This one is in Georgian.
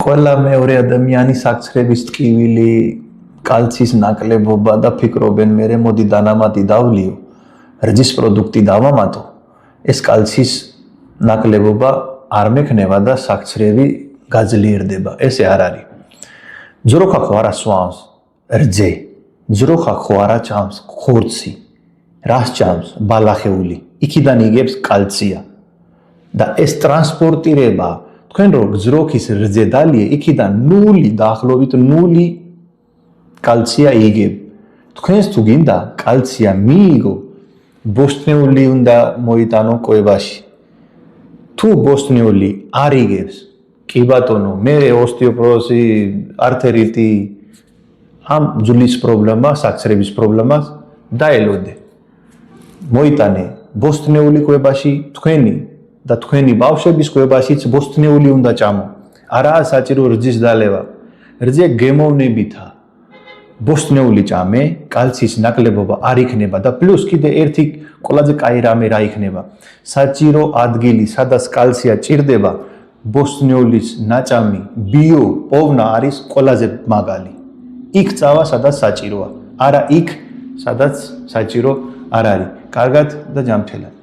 ყველა მეორე ადამიანის აქცრების ტკივილი, კალციის ნაკლებობა და ფიქრობენ მე მოდი დანამატი დავლიო, რძის პროდუქტი დავამატო, ეს კალციის ნაკლებობა არ მექნება და საქცრევი გაძლიერდება. ესე არ არის. ძროხა ხო არა სვამს, რძე. ძროხა ხო არა ჭამს, ხორცი. რას ჭამს? ბალახეული. იქიდან იგებს კალცია. და ეს ტრანსპორტირება, თქვენ რო ძროხის რძე დალიე, იქიდან 0 დაახლოებით 0 კალცია იგებ. თქვენს თუ გინდა კალცია მიიგო, ბოსტნეული უნდა მოიტანო კვებაში. თუ ბოსტნეული არ იგებს, კი ბატონო, მე ოსტეოპოროზი, არტერიტი, ამ ძვლის პრობლემა, საქცრების პრობლემას დაელოდე. მოიტანე ბოსტნეული კვებაში თქვენი და თქვენი ბავშვების კვებაშიც ბოსტნეული უნდა ჭამო. არაა საჭირო რძის დალევა. რძე გემოვნებითა. ბოსტნეული ჭამე, კალციის ნაკლებობა არ იქნება და პლუს კიდე ერთი ყველაზე კაი რამე რა იქნება. საჭირო ადგილი, სადაც კალცია ჭირდება, ბოსტნეულის ნაწამი, ბიო პოვნა არის ყველაზე მაგალი. იქ წავა, სადაც საჭიროა. არა იქ, სადაც საჭირო არ არის. კარგად და ჯანმრთელად.